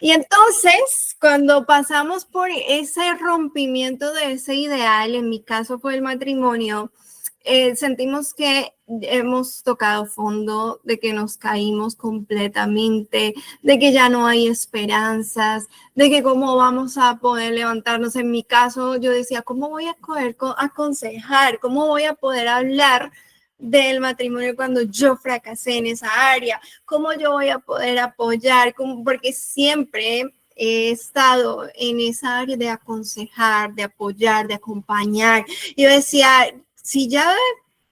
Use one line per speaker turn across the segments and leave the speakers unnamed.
Y entonces, cuando pasamos por ese rompimiento de ese ideal, en mi caso fue el matrimonio, sentimos que hemos tocado fondo, de que nos caímos completamente, de que ya no hay esperanzas, de que cómo vamos a poder levantarnos. En mi caso, yo decía, ¿cómo voy a poder aconsejar? ¿Cómo voy a poder hablar del matrimonio cuando yo fracasé en esa área? ¿Cómo yo voy a poder apoyar? Porque siempre he estado en esa área de aconsejar, de apoyar, de acompañar. Yo decía, si ya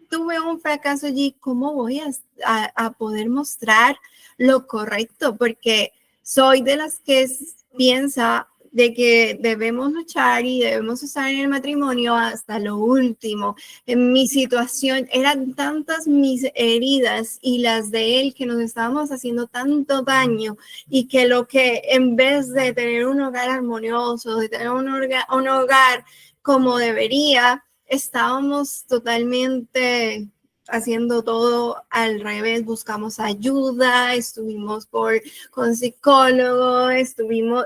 tuve un fracaso allí, ¿cómo voy a poder mostrar lo correcto? Porque soy de las que piensa de que debemos luchar y debemos estar en el matrimonio hasta lo último. En mi situación eran tantas mis heridas y las de él que nos estábamos haciendo tanto daño, y que lo que en vez de tener un hogar armonioso, de tener un hogar como debería, estábamos totalmente haciendo todo al revés. Buscamos ayuda, estuvimos con psicólogo,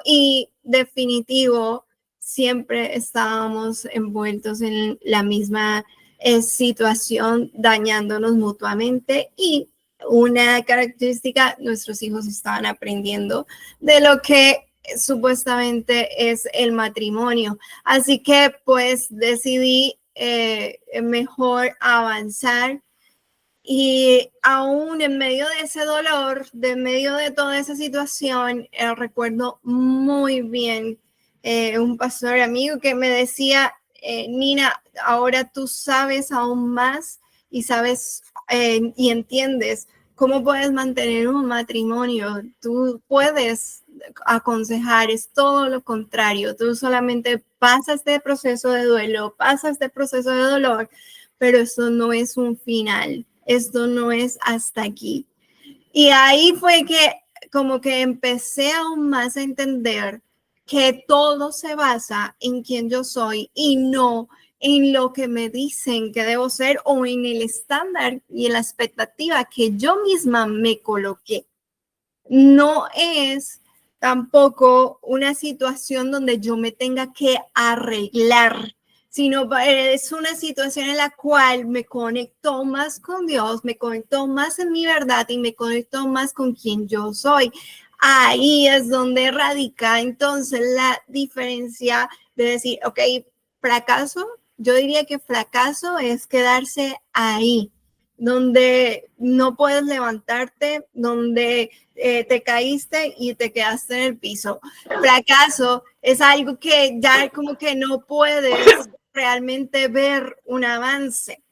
y definitivo, siempre estábamos envueltos en la misma situación, dañándonos mutuamente. Y una característica, nuestros hijos estaban aprendiendo de lo que supuestamente es el matrimonio. Así que pues decidí mejor avanzar, y aún en medio de ese dolor, de medio de toda esa situación, recuerdo muy bien un pastor amigo que me decía, Nina, ahora tú sabes aún más y sabes y entiendes cómo puedes mantener un matrimonio. Tú puedes aconsejar, es todo lo contrario. Tú solamente pasas este proceso de duelo, pasas este proceso de dolor, pero eso no es un final. Esto no es hasta aquí. Y ahí fue que como que empecé aún más a entender que todo se basa en quién yo soy y no en lo que me dicen que debo ser o en el estándar y en la expectativa que yo misma me coloqué. No es tampoco una situación donde yo me tenga que arreglar, sino es una situación en la cual me conecto más con Dios, me conecto más en mi verdad y me conecto más con quien yo soy. Ahí es donde radica entonces la diferencia de decir, ok, fracaso. Yo diría que fracaso es quedarse ahí, donde no puedes levantarte, donde te caíste y te quedaste en el piso. Fracaso es algo que ya como que no puedes realmente ver un avance.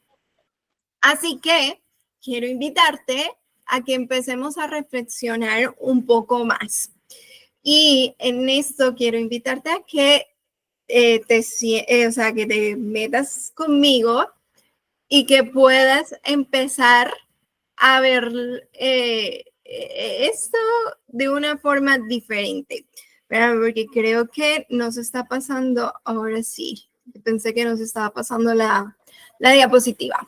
Así que quiero invitarte a que empecemos a reflexionar un poco más. Y en esto quiero invitarte a que que te metas conmigo y que puedas empezar a ver esto de una forma diferente. Porque creo que nos está pasando, ahora sí, pensé que nos estaba pasando la diapositiva.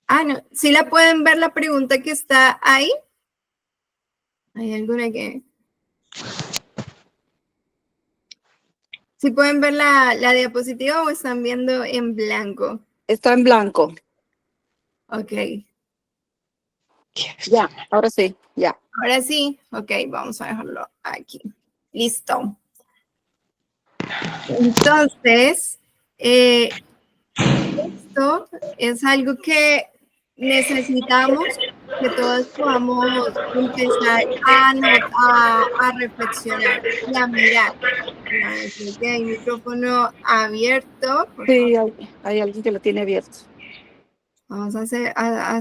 Ah, no, ¿sí la pueden ver la pregunta que está ahí? ¿Hay alguna que...? ¿Sí pueden ver la diapositiva o están viendo en blanco?
Está en blanco.
Ok.
Ya, ahora sí, ya.
Ahora sí, ok, vamos a dejarlo aquí. Listo. Entonces, esto es algo que necesitamos que todos podamos empezar a reflexionar y a mirar. Creo que hay micrófono abierto. Por favor.
Sí, hay alguien que lo tiene abierto.
Vamos a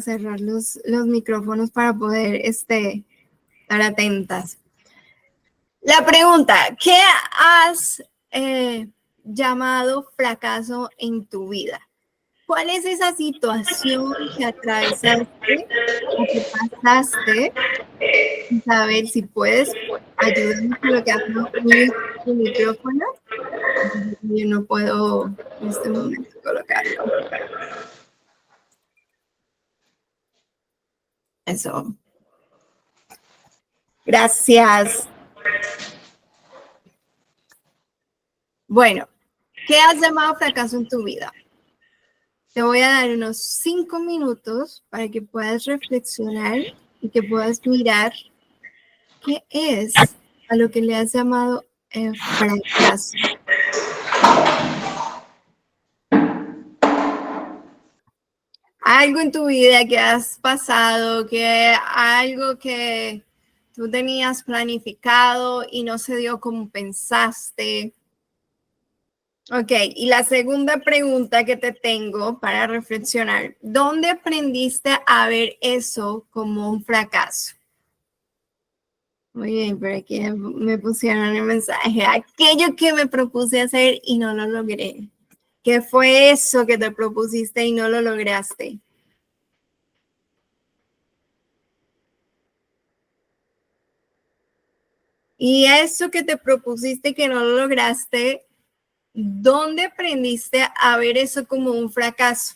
cerrar los micrófonos para poder estar atentas. La pregunta, ¿qué has llamado fracaso en tu vida? ¿Cuál es esa situación que atravesaste o que pasaste? A ver si puedes ayudarme colocando tu micrófono. Yo no puedo en este momento colocarlo. Eso. Gracias. Bueno, ¿qué has llamado fracaso en tu vida? Te voy a dar unos 5 minutos para que puedas reflexionar y que puedas mirar qué es a lo que le has llamado fracaso. Algo en tu vida que has pasado, algo que tú tenías planificado y no se dio como pensaste. Ok, y la segunda pregunta que te tengo para reflexionar, ¿dónde aprendiste a ver eso como un fracaso? Muy bien, por aquí me pusieron el mensaje, aquello que me propuse hacer y no lo logré. ¿Qué fue eso que te propusiste y no lo lograste? Y eso que te propusiste y que no lo lograste, ¿dónde aprendiste a ver eso como un fracaso?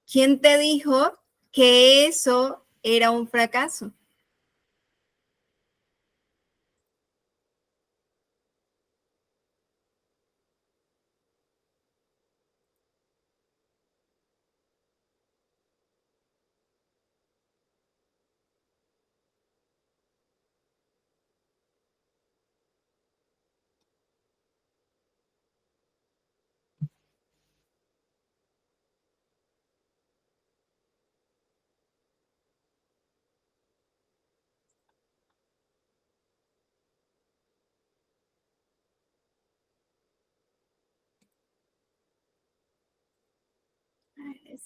¿Quién te dijo que eso era un fracaso?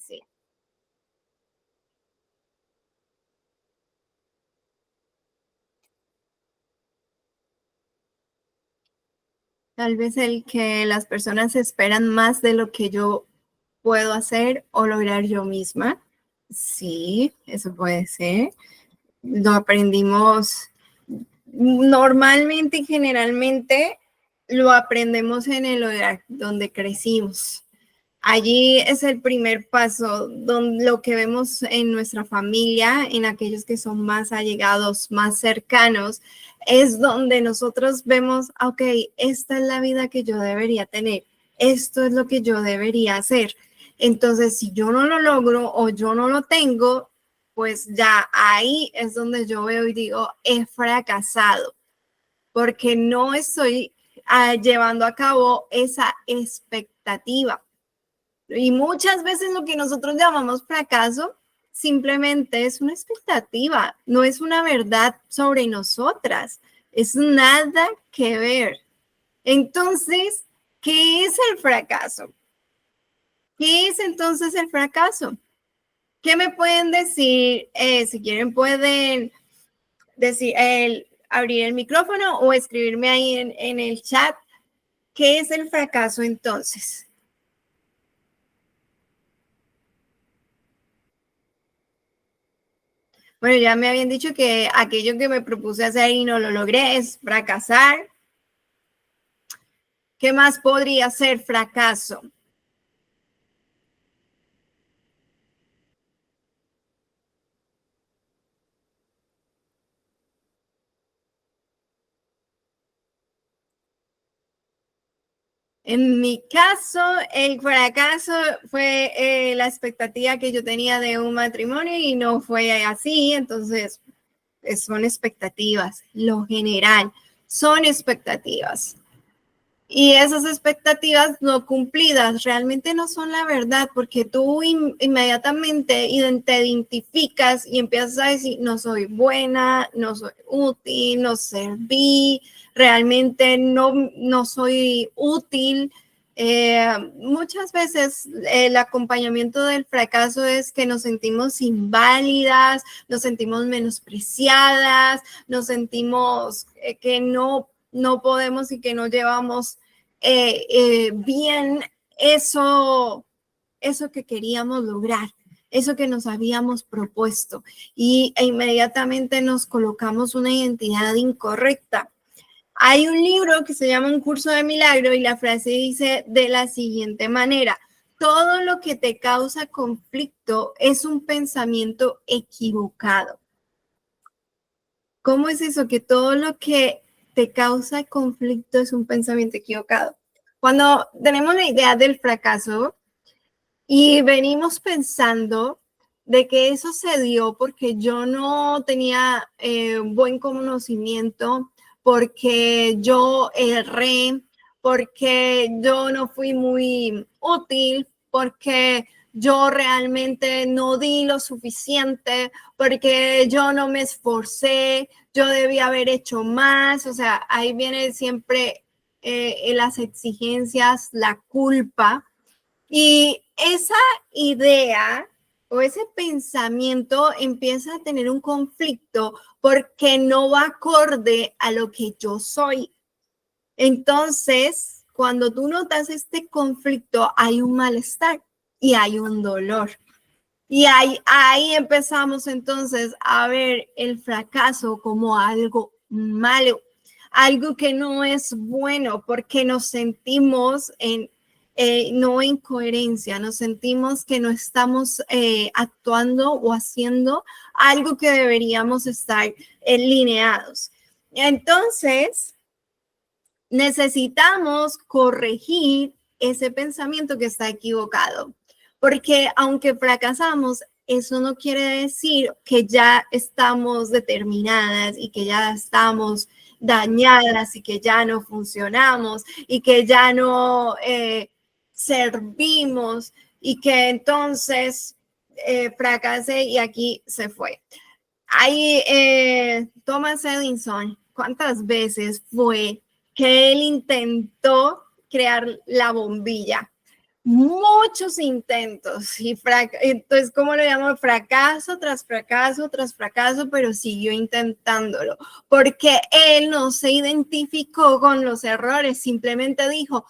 Sí. Tal vez el que las personas esperan más de lo que yo puedo hacer o lograr yo misma. Sí, eso puede ser. Lo aprendimos normalmente y generalmente lo aprendemos en el hogar donde crecimos. Allí es el primer paso, lo que vemos en nuestra familia, en aquellos que son más allegados, más cercanos, es donde nosotros vemos, ok, esta es la vida que yo debería tener, esto es lo que yo debería hacer. Entonces, si yo no lo logro o yo no lo tengo, pues ya ahí es donde yo veo y digo, he fracasado, porque no estoy llevando a cabo esa expectativa. Y muchas veces lo que nosotros llamamos fracaso simplemente es una expectativa, no es una verdad sobre nosotras, es nada que ver. Entonces, ¿qué es el fracaso? ¿Qué es entonces el fracaso? ¿Qué me pueden decir? Si quieren pueden decir, abrir el micrófono o escribirme ahí en el chat. ¿Qué es el fracaso entonces? Bueno, ya me habían dicho que aquello que me propuse hacer y no lo logré es fracasar. ¿Qué más podría ser fracaso? En mi caso, el fracaso fue la expectativa que yo tenía de un matrimonio y no fue así, entonces son expectativas, lo general, son expectativas. Y esas expectativas no cumplidas realmente no son la verdad, porque tú inmediatamente te identificas y empiezas a decir, no soy buena, no soy útil, no serví, realmente no soy útil. Muchas veces el acompañamiento del fracaso es que nos sentimos inválidas, nos sentimos menospreciadas, nos sentimos que no podemos y que no llevamos bien eso que queríamos lograr, eso que nos habíamos propuesto e inmediatamente nos colocamos una identidad incorrecta. Hay un libro que se llama Un curso de milagro y la frase dice de la siguiente manera: todo lo que te causa conflicto es un pensamiento equivocado. ¿Cómo es eso? Que todo lo que te causa conflicto es un pensamiento equivocado. Cuando tenemos la idea del fracaso y venimos pensando de que eso se dio porque yo no tenía buen conocimiento, porque yo erré, porque yo no fui muy útil, porque yo realmente no di lo suficiente, porque yo no me esforcé, yo debía haber hecho más. O sea, ahí viene siempre las exigencias, la culpa. Y esa idea o ese pensamiento empieza a tener un conflicto porque no va acorde a lo que yo soy. Entonces, cuando tú notas este conflicto, hay un malestar y hay un dolor. Y ahí empezamos entonces a ver el fracaso como algo malo, algo que no es bueno, porque nos sentimos no en coherencia, nos sentimos que no estamos actuando o haciendo algo que deberíamos estar lineados. Entonces, necesitamos corregir ese pensamiento que está equivocado, porque aunque fracasamos, eso no quiere decir que ya estamos determinadas y que ya estamos dañadas y que ya no funcionamos y que ya no servimos y que entonces fracasé y aquí se fue. Ahí Thomas Edison, ¿cuántas veces fue que él intentó crear la bombilla? Muchos intentos y entonces, ¿cómo lo llamo? Fracaso tras fracaso tras fracaso, pero siguió intentándolo porque él no se identificó con los errores, simplemente dijo,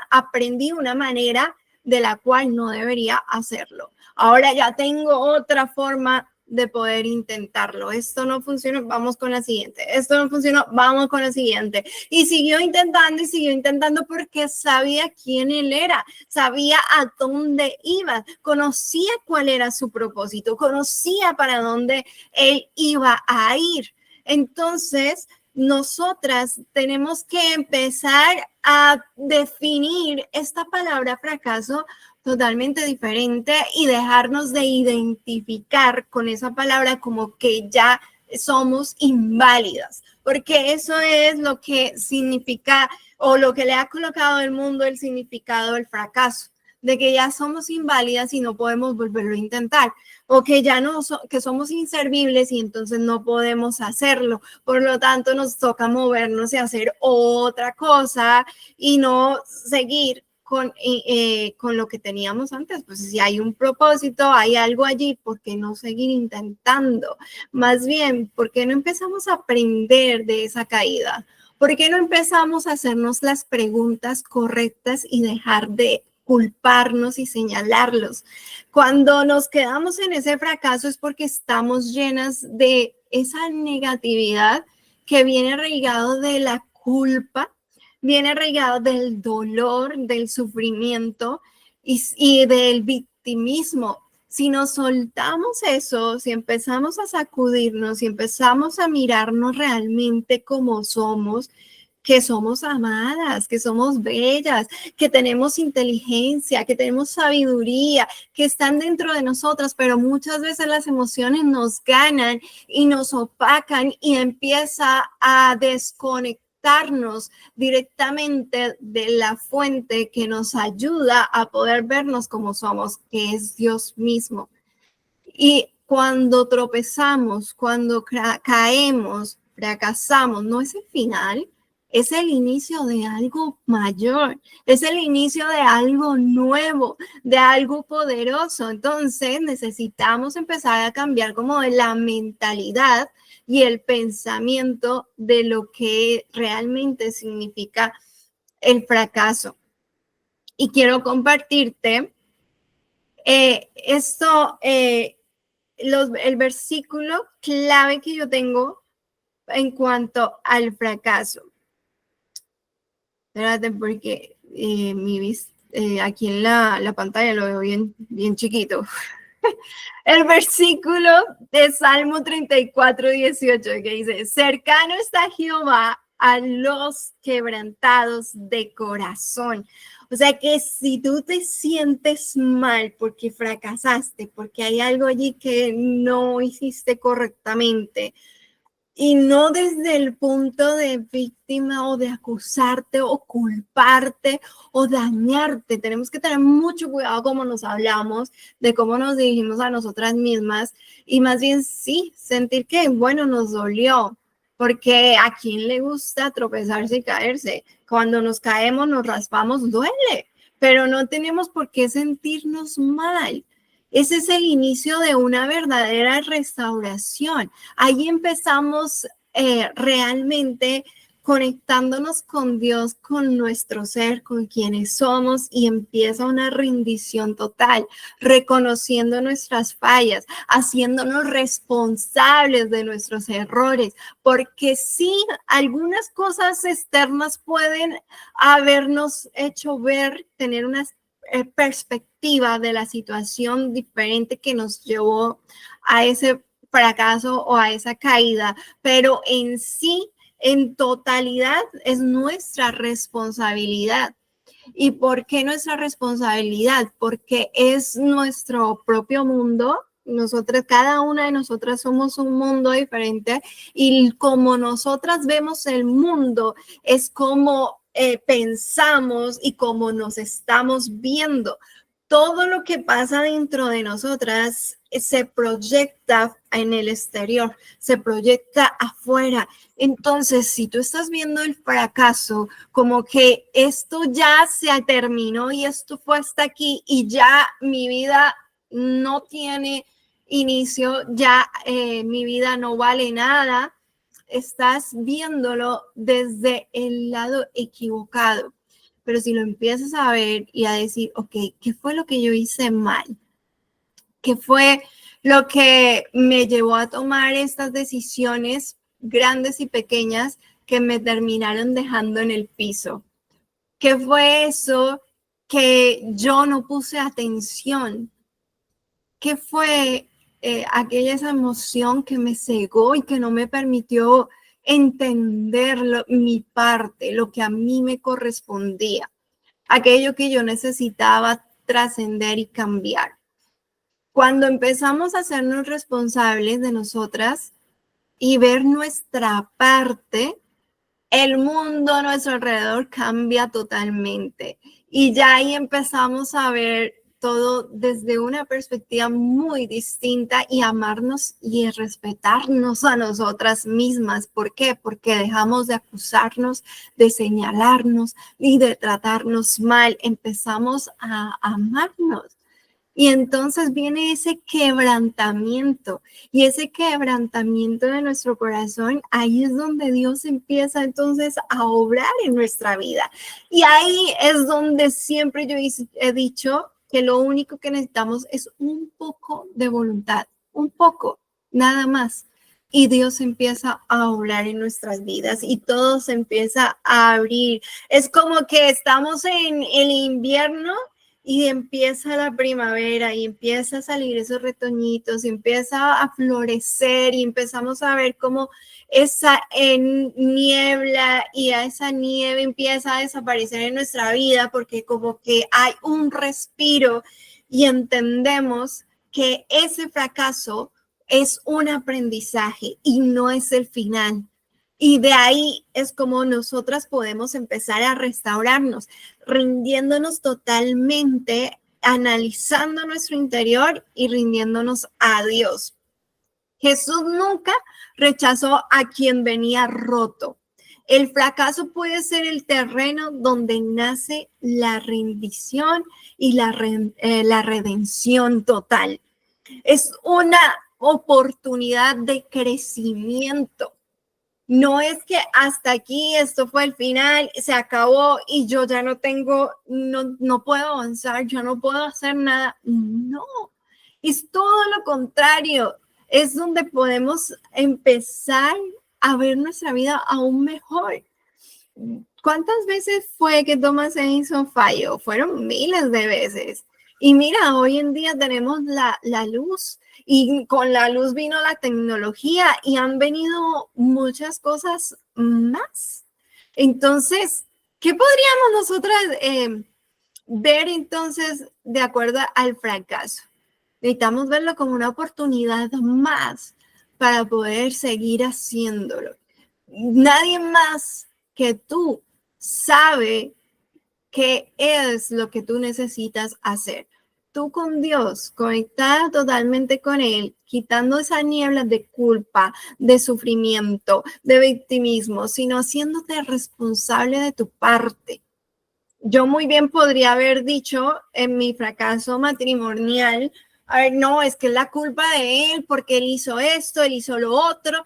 aprendí una manera de la cual no debería hacerlo. Ahora ya tengo otra forma de poder intentarlo. Esto no funcionó, vamos con la siguiente. Esto no funcionó, vamos con la siguiente. Y siguió intentando porque sabía quién él era, sabía a dónde iba, conocía cuál era su propósito, conocía para dónde él iba a ir. Entonces, nosotras tenemos que empezar a definir esta palabra fracaso totalmente diferente y dejarnos de identificar con esa palabra como que ya somos inválidas, porque eso es lo que significa o lo que le ha colocado el mundo el significado del fracaso, de que ya somos inválidas y no podemos volverlo a intentar, o que ya no que somos inservibles y entonces no podemos hacerlo. Por lo tanto, nos toca movernos y hacer otra cosa y no seguir con lo que teníamos antes. Pues si hay un propósito, hay algo allí, ¿por qué no seguir intentando? Más bien, ¿por qué no empezamos a aprender de esa caída? ¿Por qué no empezamos a hacernos las preguntas correctas y dejar de culparnos y señalarlos? Cuando nos quedamos en ese fracaso es porque estamos llenas de esa negatividad que viene arraigado de la culpa, viene arraigado del dolor, del sufrimiento y del victimismo. Si nos soltamos eso, si empezamos a sacudirnos, si empezamos a mirarnos realmente como somos, que somos amadas, que somos bellas, que tenemos inteligencia, que tenemos sabiduría, que están dentro de nosotras, pero muchas veces las emociones nos ganan y nos opacan y empieza a desconectarnos directamente de la fuente que nos ayuda a poder vernos como somos, que es Dios mismo. Y cuando tropezamos, cuando caemos, fracasamos, no es el final, es el inicio de algo mayor, es el inicio de algo nuevo, de algo poderoso. Entonces necesitamos empezar a cambiar como de la mentalidad y el pensamiento de lo que realmente significa el fracaso. Y quiero compartirte el versículo clave que yo tengo en cuanto al fracaso. Espérate, porque aquí en la pantalla lo veo bien chiquito. el versículo de Salmo 34:18 que dice, cercano está Jehová a los quebrantados de corazón. O sea que si tú te sientes mal porque fracasaste, porque hay algo allí que no hiciste correctamente, y no desde el punto de víctima o de acusarte o culparte o dañarte. Tenemos que tener mucho cuidado cómo nos hablamos, de cómo nos dirigimos a nosotras mismas y más bien sí, sentir que, bueno, nos dolió, porque a quién le gusta tropezarse y caerse. Cuando nos caemos, nos raspamos, duele, pero no tenemos por qué sentirnos mal. Ese es el inicio de una verdadera restauración. Ahí empezamos realmente conectándonos con Dios, con nuestro ser, con quienes somos y empieza una rendición total, reconociendo nuestras fallas, haciéndonos responsables de nuestros errores, porque sí, algunas cosas externas pueden habernos hecho ver, tener unas perspectiva de la situación diferente que nos llevó a ese fracaso o a esa caída, pero en sí, en totalidad, es nuestra responsabilidad. ¿Y por qué nuestra responsabilidad? Porque es nuestro propio mundo. Nosotras, cada una de nosotras somos un mundo diferente y como nosotras vemos el mundo es como pensamos y como nos estamos viendo. Todo lo que pasa dentro de nosotras se proyecta en el exterior, se proyecta afuera. Entonces, si tú estás viendo el fracaso como que esto ya se terminó y esto fue hasta aquí y ya mi vida no tiene inicio, ya mi vida no vale nada, estás viéndolo desde el lado equivocado. Pero si lo empiezas a ver y a decir, ok, ¿qué fue lo que yo hice mal? ¿Qué fue lo que me llevó a tomar estas decisiones grandes y pequeñas que me terminaron dejando en el piso? ¿Qué fue eso que yo no puse atención? ¿Qué fue aquella esa emoción que me cegó y que no me permitió entender mi parte, lo que a mí me correspondía, aquello que yo necesitaba trascender y cambiar? Cuando empezamos a hacernos responsables de nosotras y ver nuestra parte, el mundo a nuestro alrededor cambia totalmente. Y ya ahí empezamos a ver todo desde una perspectiva muy distinta y amarnos y respetarnos a nosotras mismas. ¿Por qué? Porque dejamos de acusarnos, de señalarnos y de tratarnos mal. Empezamos a amarnos. Y entonces viene ese quebrantamiento y ese quebrantamiento de nuestro corazón, ahí es donde Dios empieza entonces a obrar en nuestra vida. Y ahí es donde siempre yo he dicho que lo único que necesitamos es un poco de voluntad, un poco, nada más. Y Dios empieza a obrar en nuestras vidas y todo se empieza a abrir. Es como que estamos en el invierno y empieza la primavera y empieza a salir esos retoñitos y empieza a florecer y empezamos a ver cómo esa niebla y a esa nieve empieza a desaparecer en nuestra vida porque como que hay un respiro y entendemos que ese fracaso es un aprendizaje y no es el final. Y de ahí es como nosotras podemos empezar a restaurarnos, rindiéndonos totalmente, analizando nuestro interior y rindiéndonos a Dios. Jesús nunca rechazó a quien venía roto. El fracaso puede ser el terreno donde nace la rendición y la redención total. Es una oportunidad de crecimiento. No es que hasta aquí, esto fue el final, se acabó y yo ya no tengo, no puedo avanzar, yo no puedo hacer nada. No, es todo lo contrario. Es donde podemos empezar a ver nuestra vida aún mejor. ¿Cuántas veces fue que Thomas Edison falló? Fueron miles de veces. Y mira, hoy en día tenemos la luz y con la luz vino la tecnología y han venido muchas cosas más. Entonces, ¿qué podríamos nosotras ver entonces de acuerdo al fracaso? Necesitamos verlo como una oportunidad más para poder seguir haciéndolo. Nadie más que tú sabe qué es lo que tú necesitas hacer. Tú con Dios, conectada totalmente con Él, quitando esa niebla de culpa, de sufrimiento, de victimismo, sino haciéndote responsable de tu parte. Yo muy bien podría haber dicho en mi fracaso matrimonial, a ver, no, es que es la culpa de él porque él hizo esto, él hizo lo otro,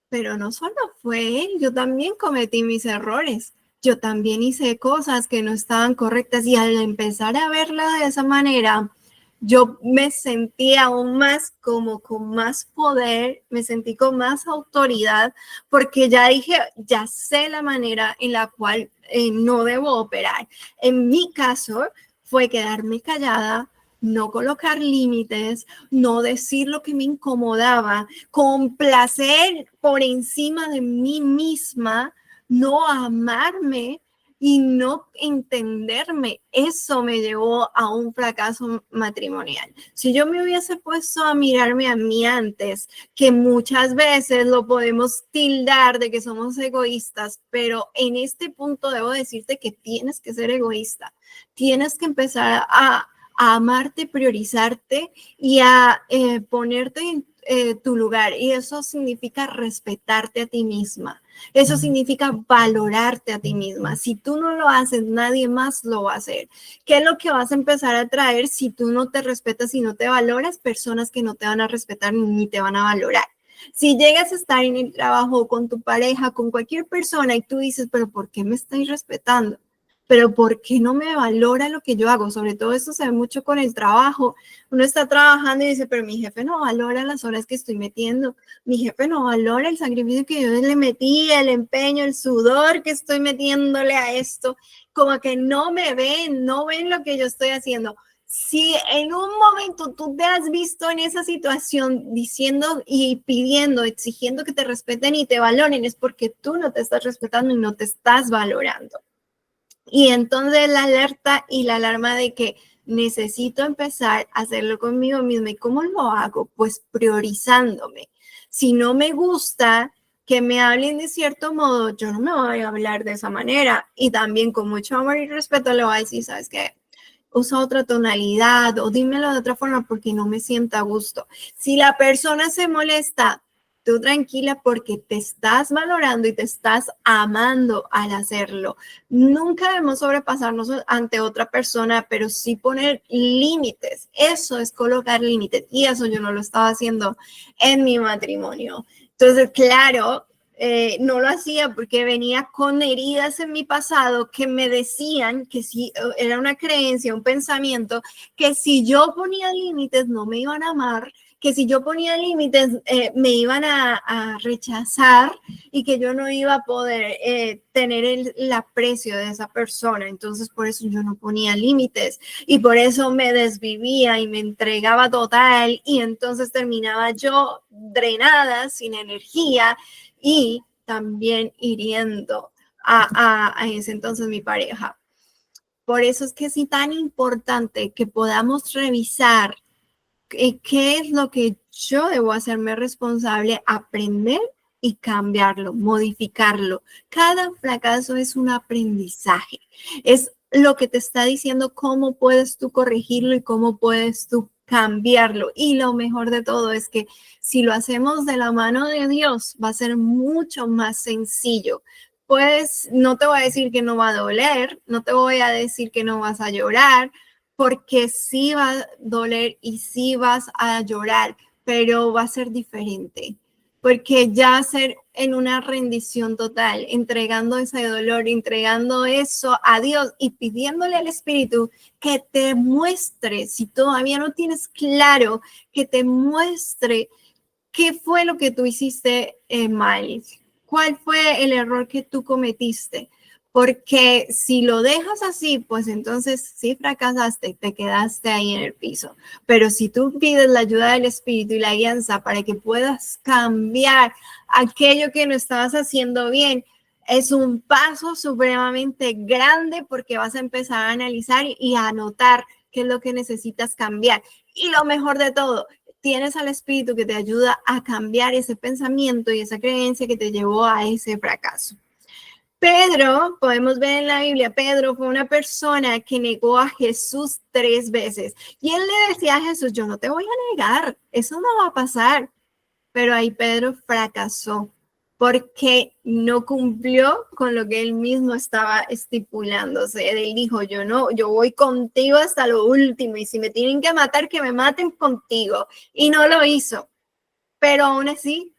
pero no solo fue él, yo también cometí mis errores. Yo también hice cosas que no estaban correctas y al empezar a verla de esa manera, yo me sentí aún más como con más poder, me sentí con más autoridad, porque ya dije, ya sé la manera en la cual no debo operar. En mi caso, fue quedarme callada, no colocar límites, no decir lo que me incomodaba, complacer por encima de mí misma, no amarme y no entenderme. Eso me llevó a un fracaso matrimonial. Si yo me hubiese puesto a mirarme a mí antes, que muchas veces lo podemos tildar de que somos egoístas, pero en este punto debo decirte que tienes que ser egoísta. Tienes que empezar a amarte, priorizarte y a ponerte en tu lugar. Y eso significa respetarte a ti misma. Eso significa valorarte a ti misma. Si tú no lo haces, nadie más lo va a hacer. ¿Qué es lo que vas a empezar a traer si tú no te respetas y no te valoras? Personas que no te van a respetar ni te van a valorar. Si llegas a estar en el trabajo con tu pareja, con cualquier persona y tú dices, pero ¿por qué me estáis respetando? Pero ¿por qué no me valora lo que yo hago? Sobre todo eso se ve mucho con el trabajo. Uno está trabajando y dice, pero mi jefe no valora las horas que estoy metiendo. Mi jefe no valora el sacrificio que yo le metí, el empeño, el sudor que estoy metiéndole a esto. Como que no me ven, no ven lo que yo estoy haciendo. Si en un momento tú te has visto en esa situación diciendo y pidiendo, exigiendo que te respeten y te valoren, es porque tú no te estás respetando y no te estás valorando. Y entonces la alerta y la alarma de que necesito empezar a hacerlo conmigo misma. ¿Y cómo lo hago? Pues priorizándome. Si no me gusta que me hablen de cierto modo, yo no me voy a hablar de esa manera. Y también con mucho amor y respeto le voy a decir, ¿sabes qué? Usa otra tonalidad o dímelo de otra forma porque no me sienta a gusto. Si la persona se molesta, tú tranquila porque te estás valorando y te estás amando al hacerlo. Nunca debemos sobrepasarnos ante otra persona, pero sí poner límites. Eso es colocar límites y eso yo no lo estaba haciendo en mi matrimonio. Entonces, claro, no lo hacía porque venía con heridas en mi pasado que me decían que si era una creencia, un pensamiento, que si yo ponía límites no me iban a amar, que si yo ponía límites me iban a rechazar y que yo no iba a poder tener el aprecio de esa persona. Entonces, por eso yo no ponía límites y por eso me desvivía y me entregaba total y entonces terminaba yo drenada, sin energía y también hiriendo a ese entonces mi pareja. Por eso es que es tan importante que podamos revisar qué es lo que yo debo hacerme responsable, aprender y cambiarlo, modificarlo. Cada fracaso es un aprendizaje. Es lo que te está diciendo cómo puedes tú corregirlo y cómo puedes tú cambiarlo. Y lo mejor de todo es que si lo hacemos de la mano de Dios, va a ser mucho más sencillo. Pues no te voy a decir que no va a doler, no te voy a decir que no vas a llorar, porque sí va a doler y sí vas a llorar, pero va a ser diferente, porque ya va a ser en una rendición total, entregando ese dolor, entregando eso a Dios y pidiéndole al Espíritu que te muestre, si todavía no tienes claro, que te muestre qué fue lo que tú hiciste mal, cuál fue el error que tú cometiste, porque si lo dejas así, pues entonces sí fracasaste, te quedaste ahí en el piso. Pero si tú pides la ayuda del Espíritu y la guianza para que puedas cambiar aquello que no estabas haciendo bien, es un paso supremamente grande porque vas a empezar a analizar y a notar qué es lo que necesitas cambiar. Y lo mejor de todo, tienes al Espíritu que te ayuda a cambiar ese pensamiento y esa creencia que te llevó a ese fracaso. Pedro, podemos ver en la Biblia, Pedro fue una persona que negó a Jesús 3 veces. Y él le decía a Jesús, yo no te voy a negar, eso no va a pasar. Pero ahí Pedro fracasó porque no cumplió con lo que él mismo estaba estipulándose. Él dijo, yo no, yo voy contigo hasta lo último y si me tienen que matar, que me maten contigo. Y no lo hizo. Pero aún así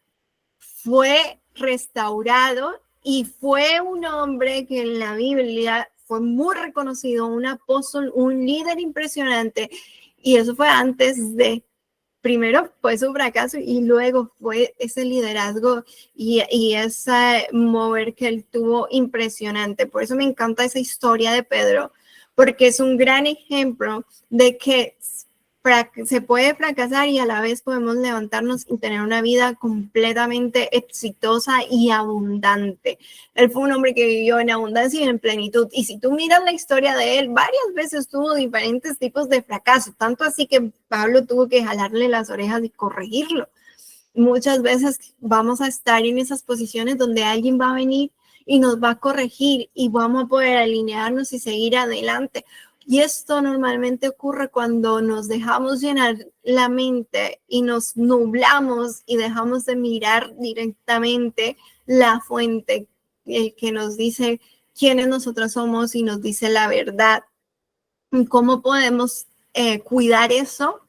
fue restaurado y fue un hombre que en la Biblia fue muy reconocido, un apóstol, un líder impresionante. Y eso fue antes de, primero fue su fracaso y luego fue ese liderazgo y ese mover que él tuvo impresionante. Por eso me encanta esa historia de Pedro, porque es un gran ejemplo de que se puede fracasar y a la vez podemos levantarnos y tener una vida completamente exitosa y abundante. Él fue un hombre que vivió en abundancia y en plenitud. Y si tú miras la historia de él, varias veces tuvo diferentes tipos de fracaso, tanto así que Pablo tuvo que jalarle las orejas y corregirlo. Muchas veces vamos a estar en esas posiciones donde alguien va a venir y nos va a corregir y vamos a poder alinearnos y seguir adelante. Y esto normalmente ocurre cuando nos dejamos llenar la mente y nos nublamos y dejamos de mirar directamente la fuente, el que nos dice quiénes nosotros somos y nos dice la verdad. ¿Cómo podemos cuidar eso?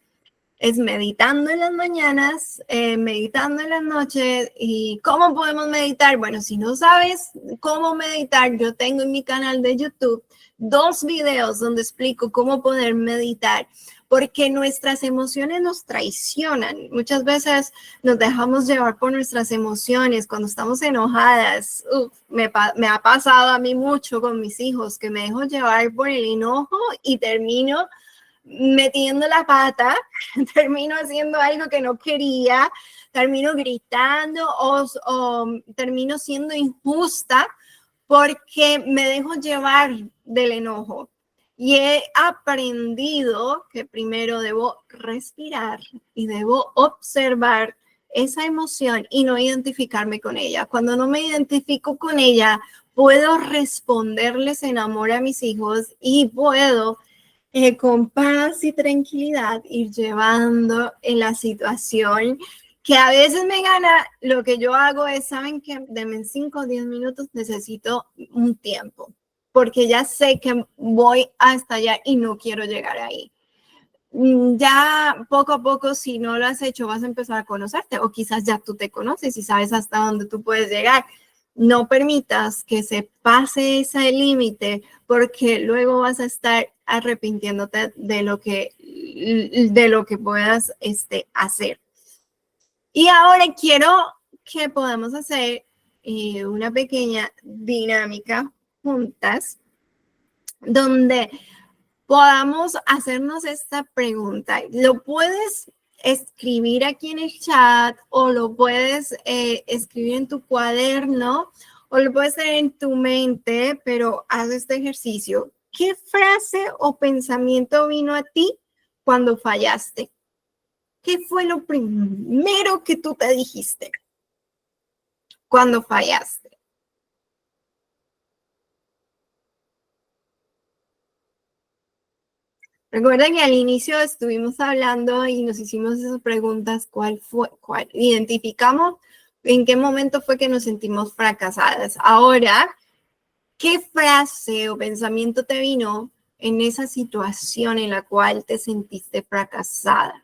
Es meditando en las mañanas, meditando en las noches. ¿Y cómo podemos meditar? Bueno, si no sabes cómo meditar, yo tengo en mi canal de YouTube 2 videos donde explico cómo poder meditar, porque nuestras emociones nos traicionan. Muchas veces nos dejamos llevar por nuestras emociones cuando estamos enojadas. Me ha pasado a mí mucho con mis hijos, que me dejo llevar por el enojo y termino metiendo la pata, termino haciendo algo que no quería, termino gritando o termino siendo injusta porque me dejo llevar del enojo. Y he aprendido que primero debo respirar y debo observar esa emoción y no identificarme con ella. Cuando no me identifico con ella, puedo responderles en amor a mis hijos y puedo con paz y tranquilidad ir llevando en la situación que a veces me gana. Lo que yo hago es, ¿saben qué? Denme en 5 o 10 minutos, necesito un tiempo, porque ya sé que voy a estallar y no quiero llegar ahí. Ya poco a poco, si no lo has hecho, vas a empezar a conocerte, o quizás ya tú te conoces y sabes hasta dónde tú puedes llegar. No permitas que se pase ese límite, porque luego vas a estar arrepintiéndote de lo que puedas hacer. Y ahora quiero que podamos hacer una pequeña dinámica juntas, donde podamos hacernos esta pregunta. Lo puedes escribir aquí en el chat o lo puedes escribir en tu cuaderno o lo puedes hacer en tu mente, pero haz este ejercicio. ¿Qué frase o pensamiento vino a ti cuando fallaste? ¿Qué fue lo primero que tú te dijiste cuando fallaste? Recuerda que al inicio estuvimos hablando y nos hicimos esas preguntas, identificamos en qué momento fue que nos sentimos fracasadas. Ahora, ¿qué frase o pensamiento te vino en esa situación en la cual te sentiste fracasada?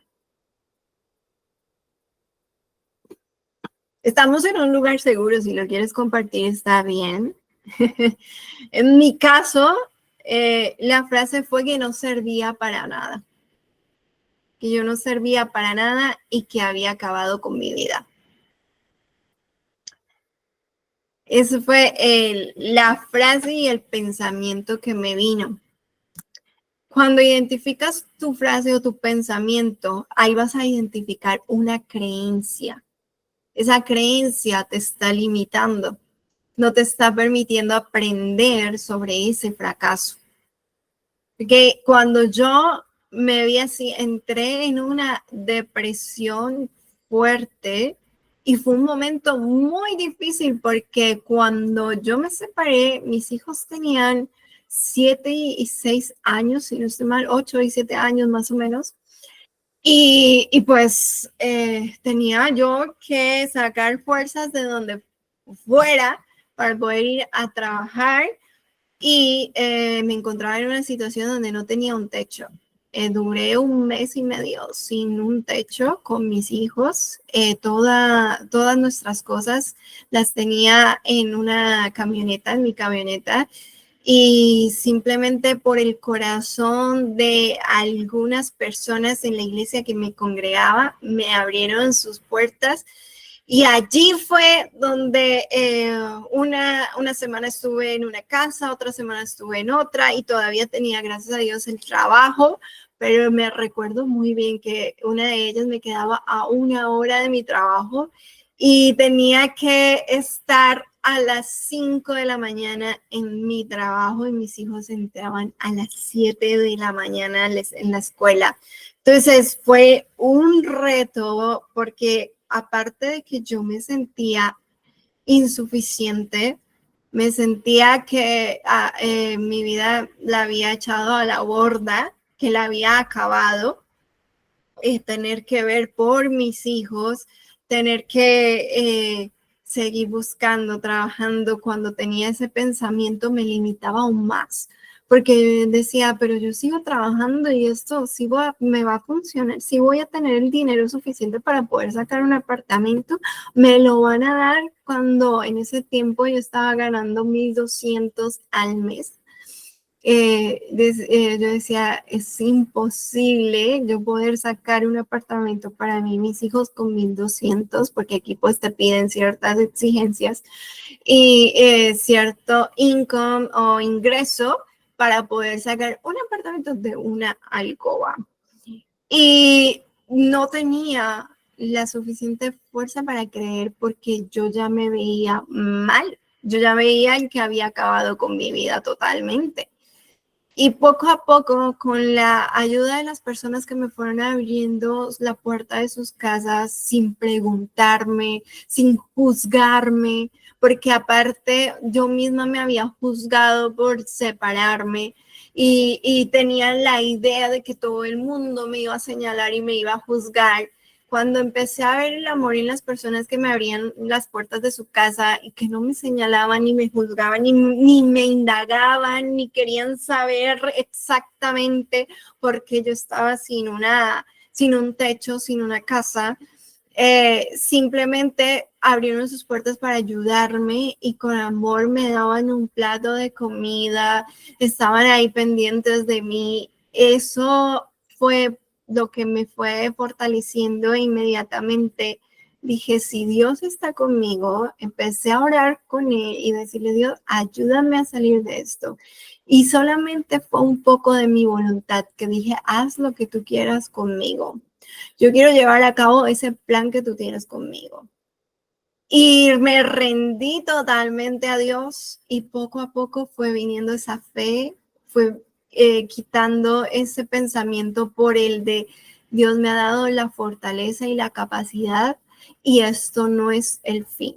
Estamos en un lugar seguro, si lo quieres compartir está bien. En mi caso, la frase fue que no servía para nada. Que yo no servía para nada y que había acabado con mi vida. Esa fue la frase y el pensamiento que me vino. Cuando identificas tu frase o tu pensamiento, ahí vas a identificar una creencia. Esa creencia te está limitando, no te está permitiendo aprender sobre ese fracaso. Porque cuando yo me vi así, entré en una depresión fuerte y fue un momento muy difícil porque cuando yo me separé, mis hijos tenían 7 y 6 años, si no estoy mal, 8 y 7 años más o menos. Y pues tenía yo que sacar fuerzas de donde fuera para poder ir a trabajar y me encontraba en una situación donde no tenía un techo. Duré 1 mes y medio sin un techo con mis hijos. Todas nuestras cosas las tenía en una camioneta, en mi camioneta. Y simplemente por el corazón de algunas personas en la iglesia que me congregaba, me abrieron sus puertas. Y allí fue donde una semana estuve en una casa, otra semana estuve en otra y todavía tenía, gracias a Dios, el trabajo, pero me recuerdo muy bien que una de ellas me quedaba a 1 hora de mi trabajo y tenía que estar a las 5 de la mañana en mi trabajo y mis hijos entraban a las 7 de la mañana en la escuela. Entonces fue un reto porque aparte de que yo me sentía insuficiente, me sentía que mi vida la había echado a la borda, que la había acabado, tener que ver por mis hijos, tener que seguir buscando, trabajando. Cuando tenía ese pensamiento me limitaba aún más, porque decía, pero yo sigo trabajando y esto sí me va a funcionar, sí voy a tener el dinero suficiente para poder sacar un apartamento, me lo van a dar cuando en ese tiempo yo estaba ganando 1,200 al mes. Yo decía, es imposible yo poder sacar un apartamento para mí y mis hijos con 1,200, porque aquí pues te piden ciertas exigencias y cierto income o ingreso para poder sacar un apartamento de una alcoba. Y no tenía la suficiente fuerza para creer porque yo ya me veía mal, yo ya veía que había acabado con mi vida totalmente. Y poco a poco, con la ayuda de las personas que me fueron abriendo la puerta de sus casas sin preguntarme, sin juzgarme, porque aparte yo misma me había juzgado por separarme y tenía la idea de que todo el mundo me iba a señalar y me iba a juzgar. Cuando empecé a ver el amor en las personas que me abrían las puertas de su casa y que no me señalaban, ni me juzgaban, ni me indagaban, ni querían saber exactamente por qué yo estaba sin un techo, sin una casa, simplemente abrieron sus puertas para ayudarme y con amor me daban un plato de comida, estaban ahí pendientes de mí. Eso fue lo que me fue fortaleciendo inmediatamente. Dije, si Dios está conmigo, empecé a orar con Él y decirle, Dios, ayúdame a salir de esto. Y solamente fue un poco de mi voluntad que dije, haz lo que tú quieras conmigo. Yo quiero llevar a cabo ese plan que tú tienes conmigo. Y me rendí totalmente a Dios y poco a poco fue viniendo esa fe, fue quitando ese pensamiento por el de Dios me ha dado la fortaleza y la capacidad y esto no es el fin.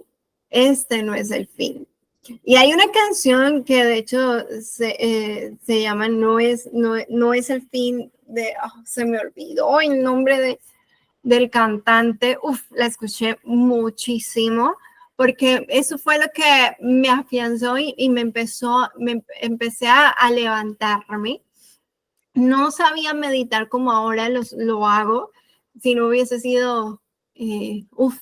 Este no es el fin. Y hay una canción que de hecho se llama no es el fin de, se me olvidó el nombre del cantante. La escuché muchísimo porque eso fue lo que me afianzó y me empecé a levantarme. No sabía meditar como ahora lo hago, si no hubiese sido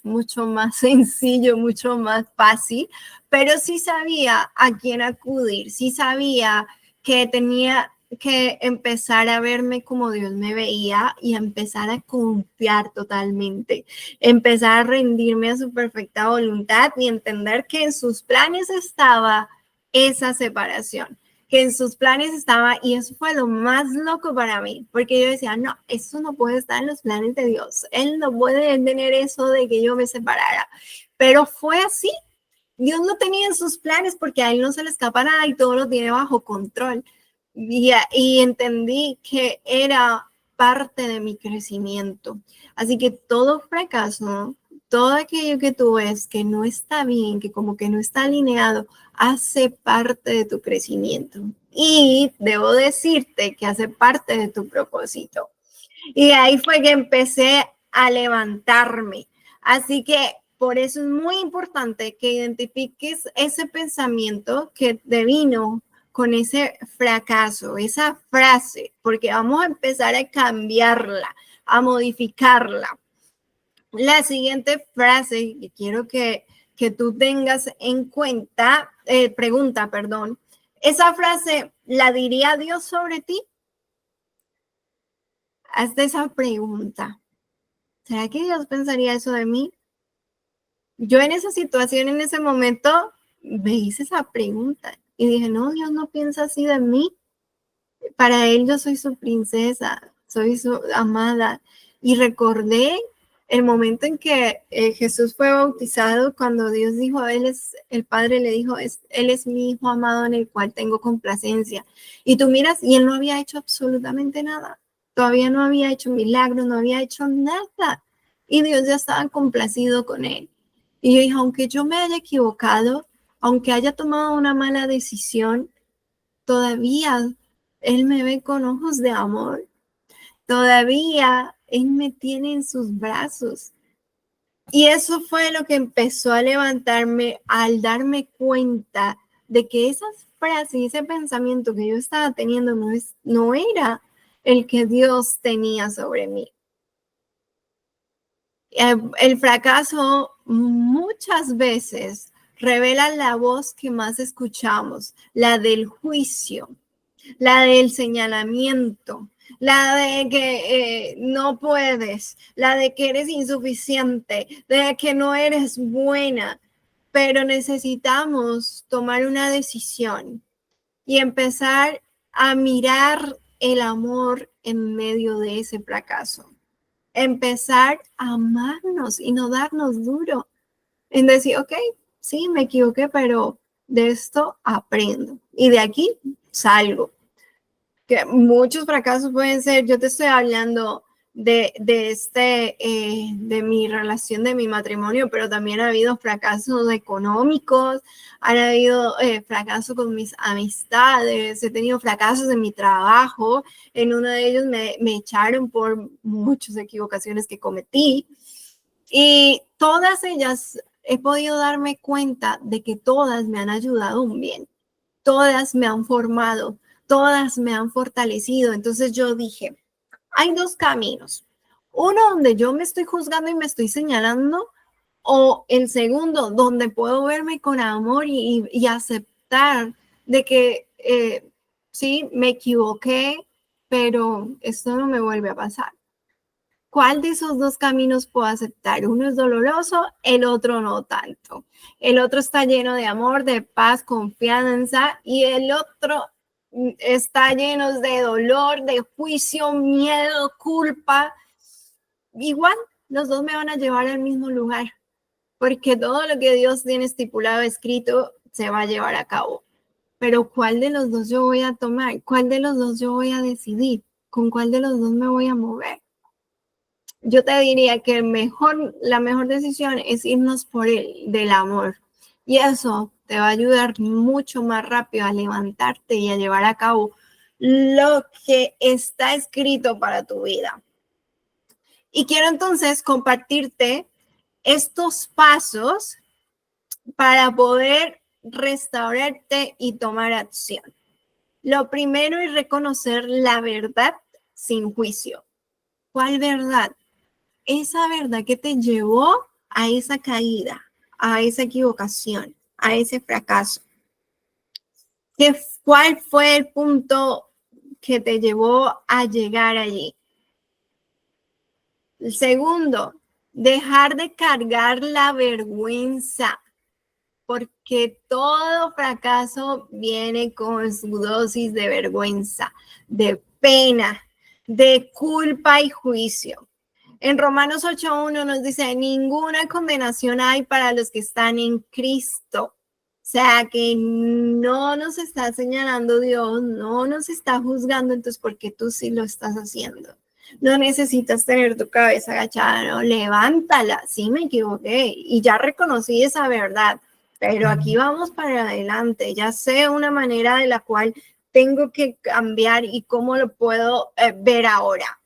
mucho más sencillo, mucho más fácil, pero sí sabía a quién acudir, sí sabía que tenía que empezar a verme como Dios me veía y empezar a confiar totalmente, empezar a rendirme a su perfecta voluntad y entender que en sus planes estaba esa separación, que en sus planes estaba, y eso fue lo más loco para mí, porque yo decía, no, eso no puede estar en los planes de Dios, Él no puede tener eso de que yo me separara, pero fue así. Dios no tenía en sus planes porque a Él no se le escapa nada y todo lo tiene bajo control. Y entendí que era parte de mi crecimiento. Así que todo fracaso, todo aquello que tú ves que no está bien, que como que no está alineado, hace parte de tu crecimiento. Y debo decirte que hace parte de tu propósito. Y ahí fue que empecé a levantarme. Así que por eso es muy importante que identifiques ese pensamiento que te vino con ese fracaso, esa frase, porque vamos a empezar a cambiarla, a modificarla. La siguiente frase que quiero que tú tengas en cuenta, pregunta, perdón, esa frase, ¿la diría Dios sobre ti? Hazte esa pregunta. ¿Será que Dios pensaría eso de mí? Yo en esa situación, en ese momento, me hice esa pregunta y dije, no, Dios no piensa así de mí. Para Él yo soy su princesa, soy su amada. Y recordé el momento en que Jesús fue bautizado, cuando Dios dijo, el Padre le dijo, Él es mi Hijo amado en el cual tengo complacencia. Y tú miras, y Él no había hecho absolutamente nada. Todavía no había hecho milagros, no había hecho nada. Y Dios ya estaba complacido con Él. Y yo dije, aunque yo me haya equivocado, aunque haya tomado una mala decisión, todavía Él me ve con ojos de amor. Todavía Él me tiene en sus brazos. Y eso fue lo que empezó a levantarme al darme cuenta de que esas frases y ese pensamiento que yo estaba teniendo no era el que Dios tenía sobre mí. El fracaso muchas veces revela la voz que más escuchamos, la del juicio, la del señalamiento, la de que no puedes, la de que eres insuficiente, de que no eres buena, pero necesitamos tomar una decisión y empezar a mirar el amor en medio de ese fracaso. Empezar a amarnos y no darnos duro. En decir, ok, sí, me equivoqué, pero de esto aprendo y de aquí salgo. Que muchos fracasos pueden ser, yo te estoy hablando de mi relación, de mi matrimonio, pero también ha habido fracasos económicos, han habido fracasos con mis amistades, he tenido fracasos en mi trabajo, en uno de ellos me echaron por muchas equivocaciones que cometí y todas ellas he podido darme cuenta de que todas me han ayudado un bien, todas me han formado, todas me han fortalecido. Entonces yo dije, hay dos caminos. Uno donde yo me estoy juzgando y me estoy señalando, o el segundo donde puedo verme con amor y aceptar de que sí, me equivoqué, pero esto no me vuelve a pasar. ¿Cuál de esos dos caminos puedo aceptar? Uno es doloroso, el otro no tanto. El otro está lleno de amor, de paz, confianza, y el otro está lleno de dolor, de juicio, miedo, culpa. Igual, los dos me van a llevar al mismo lugar, porque todo lo que Dios tiene estipulado, escrito, se va a llevar a cabo. Pero ¿cuál de los dos yo voy a tomar? ¿Cuál de los dos yo voy a decidir? ¿Con cuál de los dos me voy a mover? Yo te diría que la mejor decisión es irnos por el del amor. Y eso te va a ayudar mucho más rápido a levantarte y a llevar a cabo lo que está escrito para tu vida. Y quiero entonces compartirte estos pasos para poder restaurarte y tomar acción. Lo primero es reconocer la verdad sin juicio. ¿Cuál verdad? Esa verdad que te llevó a esa caída, a esa equivocación, a ese fracaso. ¿Cuál fue el punto que te llevó a llegar allí. El segundo, dejar de cargar la vergüenza, porque todo fracaso viene con su dosis de vergüenza, de pena, de culpa y juicio. En Romanos 8:1 nos dice, ninguna condenación hay para los que están en Cristo. O sea, que no nos está señalando Dios, no nos está juzgando, entonces, porque tú sí lo estás haciendo. No necesitas tener tu cabeza agachada, no, levántala, sí me equivoqué y ya reconocí esa verdad, pero aquí vamos para adelante, ya sé una manera de la cual tengo que cambiar y cómo lo puedo ver ahora.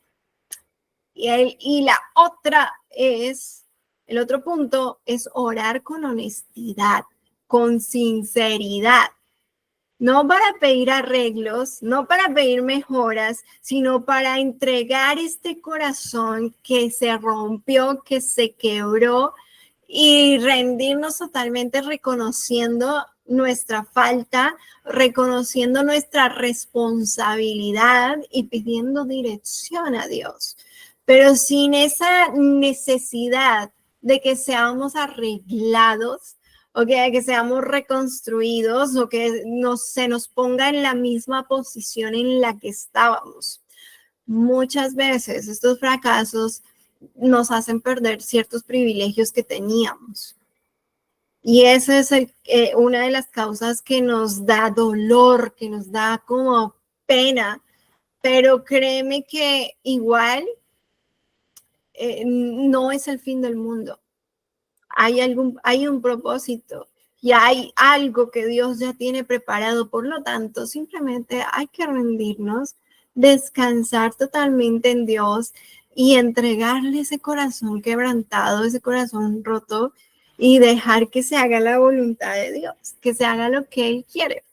Y la otra es, el otro punto es orar con honestidad, con sinceridad. No para pedir arreglos, no para pedir mejoras, sino para entregar este corazón que se rompió, que se quebró y rendirnos totalmente reconociendo nuestra falta, reconociendo nuestra responsabilidad y pidiendo dirección a Dios. Pero sin esa necesidad de que seamos arreglados, o que seamos reconstruidos o que se nos ponga en la misma posición en la que estábamos. Muchas veces estos fracasos nos hacen perder ciertos privilegios que teníamos. Y esa es una de las causas que nos da dolor, que nos da como pena. Pero créeme que igual no es el fin del mundo. Hay un propósito y hay algo que Dios ya tiene preparado. Por lo tanto, simplemente hay que rendirnos, descansar totalmente en Dios y entregarle ese corazón quebrantado, ese corazón roto y dejar que se haga la voluntad de Dios, que se haga lo que Él quiere.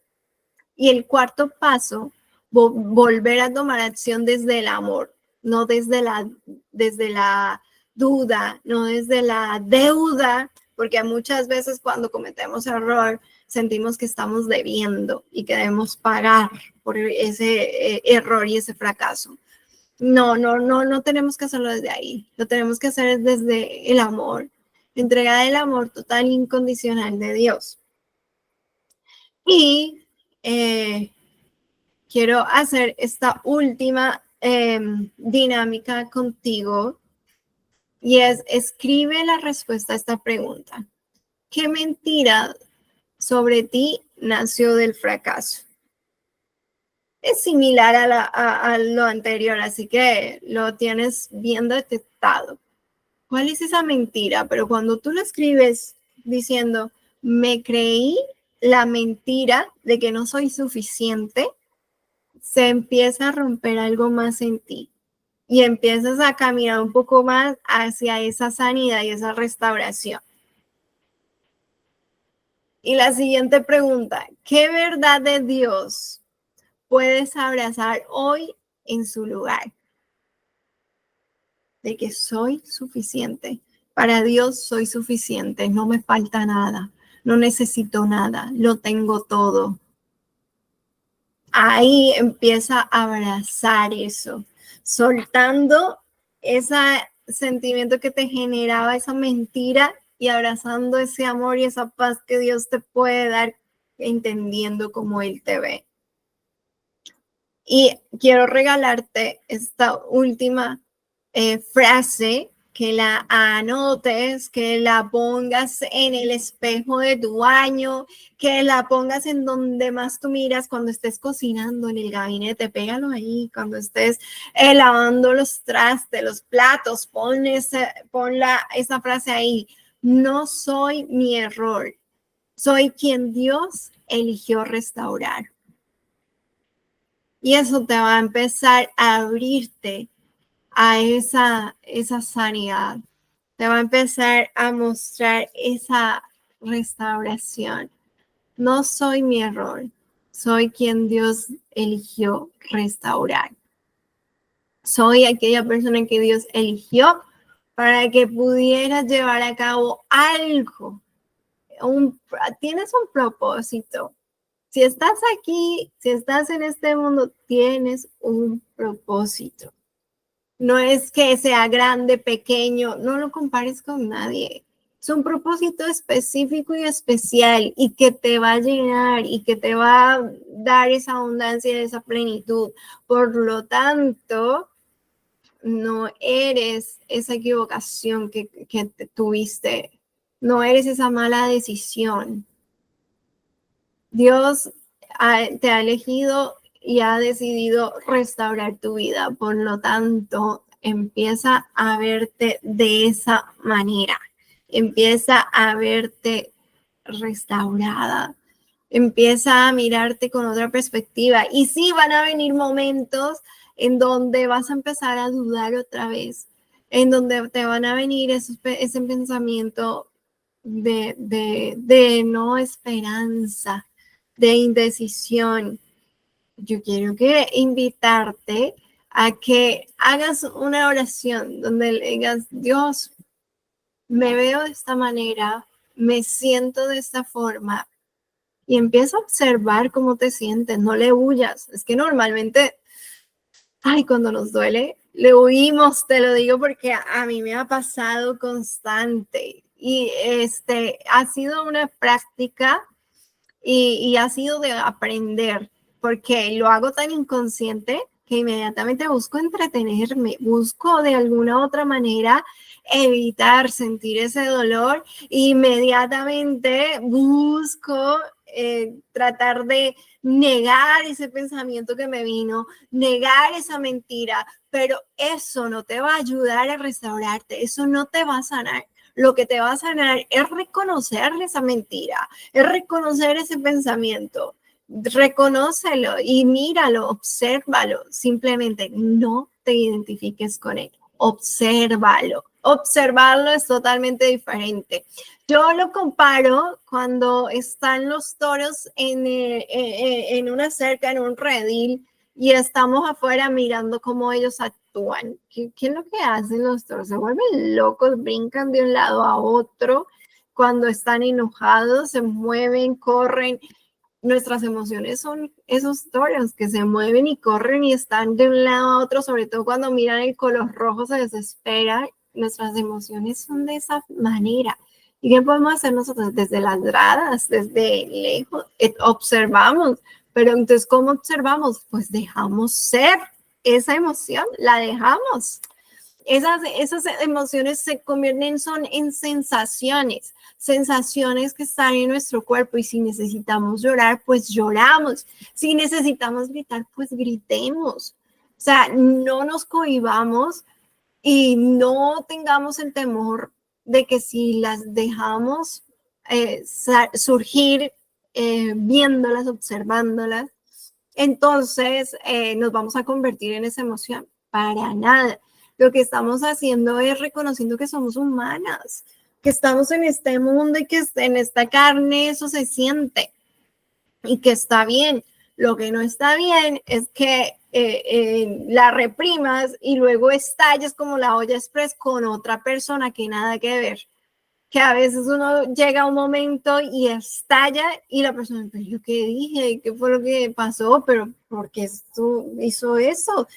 Y el cuarto paso, volver a tomar acción desde el amor, no desde la duda, no desde la deuda, porque muchas veces cuando cometemos error sentimos que estamos debiendo y que debemos pagar por ese error y ese fracaso. No tenemos que hacerlo desde ahí, lo tenemos que hacer desde el amor, entregar el amor total e incondicional de Dios. Y quiero hacer esta última dinámica contigo y es, escribe la respuesta a esta pregunta. ¿Qué mentira sobre ti nació del fracaso? Es similar a lo anterior, así que lo tienes bien detectado. ¿Cuál es esa mentira? Pero cuando tú lo escribes diciendo, me creí la mentira de que no soy suficiente, se empieza a romper algo más en ti y empiezas a caminar un poco más hacia esa sanidad y esa restauración. Y la siguiente pregunta, ¿qué verdad de Dios puedes abrazar hoy en su lugar? De que soy suficiente. Para Dios soy suficiente, no me falta nada, no necesito nada, lo tengo todo. Ahí empieza a abrazar eso, soltando ese sentimiento que te generaba esa mentira y abrazando ese amor y esa paz que Dios te puede dar, entendiendo cómo Él te ve. Y quiero regalarte esta última frase, que la anotes, que la pongas en el espejo de tu baño, que la pongas en donde más tú miras cuando estés cocinando en el gabinete, pégalo ahí, cuando estés lavando los trastes, los platos, pon esa frase ahí. No soy mi error, soy quien Dios eligió restaurar. Y eso te va a empezar a abrirte a esa sanidad. Te va a empezar a mostrar esa restauración. No soy mi error, soy quien Dios eligió restaurar. Soy aquella persona que Dios eligió para que pudiera llevar a cabo algo. Tienes un propósito. Si estás aquí, si estás en este mundo, tienes un propósito. No es que sea grande, pequeño, no lo compares con nadie. Es un propósito específico y especial y que te va a llenar y que te va a dar esa abundancia y esa plenitud. Por lo tanto, no eres esa equivocación que tuviste. No eres esa mala decisión. Dios te ha elegido y ha decidido restaurar tu vida. Por lo tanto, empieza a verte de esa manera. Empieza a verte restaurada. Empieza a mirarte con otra perspectiva. Y sí, van a venir momentos en donde vas a empezar a dudar otra vez, en donde te van a venir ese pensamiento de no esperanza, de indecisión. Yo quiero invitarte a que hagas una oración donde le digas, Dios, me veo de esta manera, me siento de esta forma, y empieza a observar cómo te sientes, no le huyas. Es que normalmente, cuando nos duele, le huimos, te lo digo porque a mí me ha pasado constante. Y ha sido una práctica y ha sido de aprender, porque lo hago tan inconsciente que inmediatamente busco entretenerme, busco de alguna otra manera evitar sentir ese dolor, inmediatamente busco tratar de negar ese pensamiento que me vino, negar esa mentira, pero eso no te va a ayudar a restaurarte, eso no te va a sanar. Lo que te va a sanar es reconocer esa mentira, es reconocer ese pensamiento. Reconócelo y míralo, obsérvalo. Simplemente no te identifiques con él. Obsérvalo. Observarlo es totalmente diferente. Yo lo comparo cuando están los toros en una cerca, en un redil, y estamos afuera mirando cómo ellos actúan. ¿Qué es lo que hacen los toros? Se vuelven locos, brincan de un lado a otro. Cuando están enojados, se mueven, corren. Nuestras emociones son esos toros que se mueven y corren y están de un lado a otro, sobre todo cuando miran el color rojo, se desesperan. Nuestras emociones son de esa manera. ¿Y qué podemos hacer nosotros? Desde las gradas, desde lejos, observamos. Pero entonces, ¿cómo observamos? Pues dejamos ser esa emoción, la dejamos. Esas emociones se convierten en sensaciones que están en nuestro cuerpo, y si necesitamos llorar, pues lloramos. Si necesitamos gritar, pues gritemos. O sea, no nos cohibamos y no tengamos el temor de que si las dejamos surgir, viéndolas, observándolas, entonces nos vamos a convertir en esa emoción. Para nada. Lo que estamos haciendo es reconociendo que somos humanas, que estamos en este mundo y que en esta carne eso se siente y que está bien. Lo que no está bien es que la reprimas y luego estalles como la olla express con otra persona que nada que ver. Que a veces uno llega a un momento y estalla y la persona, pero yo qué dije, qué fue lo que pasó, pero ¿por qué hizo eso?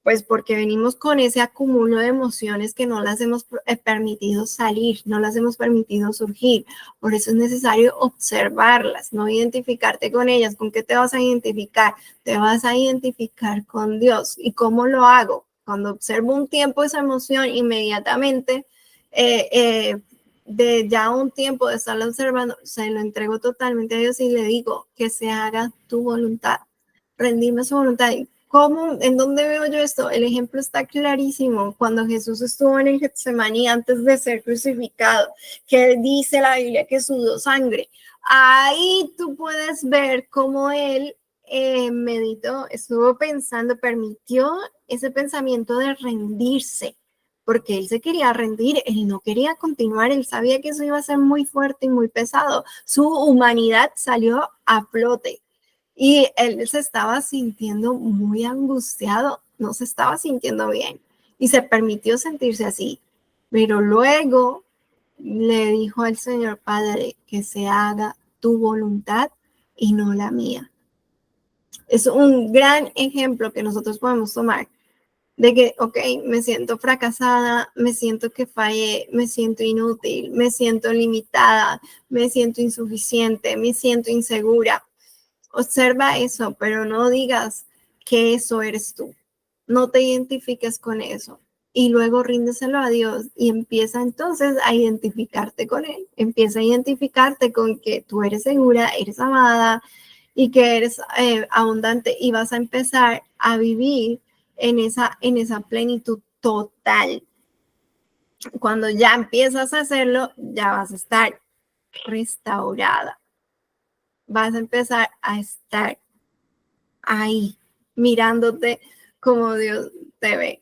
Pues porque venimos con ese acúmulo de emociones que no las hemos permitido salir, no las hemos permitido surgir. Por eso es necesario observarlas, no identificarte con ellas. ¿Con qué te vas a identificar? Te vas a identificar con Dios. ¿Y cómo lo hago? Cuando observo un tiempo esa emoción, inmediatamente, de ya un tiempo de estarla observando, se lo entrego totalmente a Dios y le digo que se haga tu voluntad, rendirme a su voluntad. ¿Cómo? ¿En dónde veo yo esto? El ejemplo está clarísimo. Cuando Jesús estuvo en el Getsemaní antes de ser crucificado, que dice la Biblia que sudó sangre. Ahí tú puedes ver cómo él meditó, estuvo pensando, permitió ese pensamiento de rendirse, porque él se quería rendir, él no quería continuar, él sabía que eso iba a ser muy fuerte y muy pesado. Su humanidad salió a flote. Y él se estaba sintiendo muy angustiado, no se estaba sintiendo bien y se permitió sentirse así. Pero luego le dijo al Señor Padre que se haga tu voluntad y no la mía. Es un gran ejemplo que nosotros podemos tomar de que, ok, me siento fracasada, me siento que fallé, me siento inútil, me siento limitada, me siento insuficiente, me siento insegura. Observa eso, pero no digas que eso eres tú. No te identifiques con eso. Y luego ríndeselo a Dios y empieza entonces a identificarte con Él. Empieza a identificarte con que tú eres segura, eres amada y que eres abundante y vas a empezar a vivir en esa plenitud total. Cuando ya empiezas a hacerlo, ya vas a estar restaurada. Vas a empezar a estar ahí, mirándote como Dios te ve.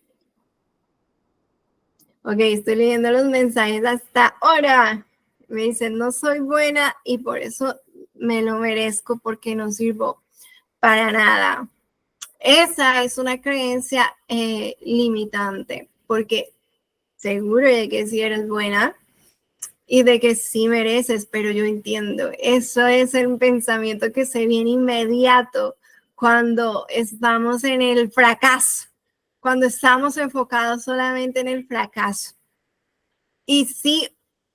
Ok, estoy leyendo los mensajes hasta ahora. Me dicen, no soy buena y por eso me lo merezco porque no sirvo para nada. Esa es una creencia limitante, porque seguro de que sí eres buena y de que sí mereces, pero yo entiendo, eso es un pensamiento que se viene inmediato cuando estamos en el fracaso, cuando estamos enfocados solamente en el fracaso. Y sí,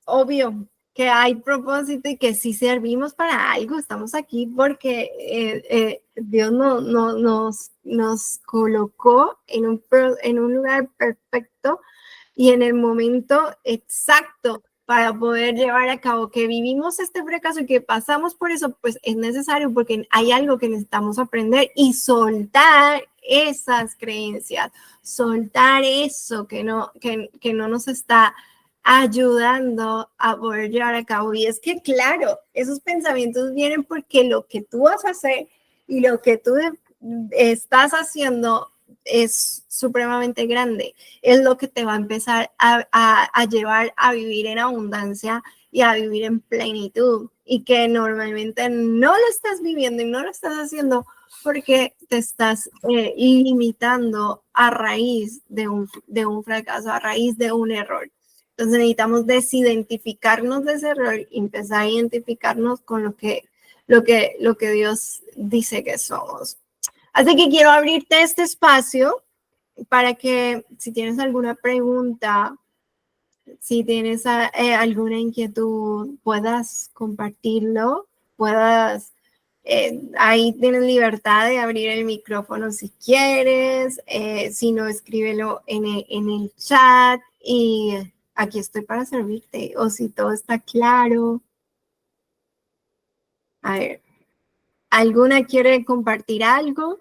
obvio que hay propósito y que sí servimos para algo, estamos aquí porque Dios nos colocó en un lugar perfecto y en el momento exacto para poder llevar a cabo que vivimos este fracaso y que pasamos por eso, pues es necesario porque hay algo que necesitamos aprender y soltar esas creencias, soltar eso que no nos está ayudando a poder llevar a cabo. Y es que, claro, esos pensamientos vienen porque lo que tú vas a hacer y lo que tú estás haciendo es supremamente grande. Es lo que te va a empezar a llevar a vivir en abundancia y a vivir en plenitud. Y que normalmente no lo estás viviendo y no lo estás haciendo porque te estás limitando a raíz de un fracaso, a raíz de un error. Entonces necesitamos desidentificarnos de ese error y empezar a identificarnos con lo que Dios dice que somos. Así que quiero abrirte este espacio para que si tienes alguna pregunta, si tienes alguna inquietud, puedas compartirlo, puedas, ahí tienes libertad de abrir el micrófono si quieres, si no, escríbelo en el chat y aquí estoy para servirte, o si todo está claro. A ver, ¿alguna quiere compartir algo?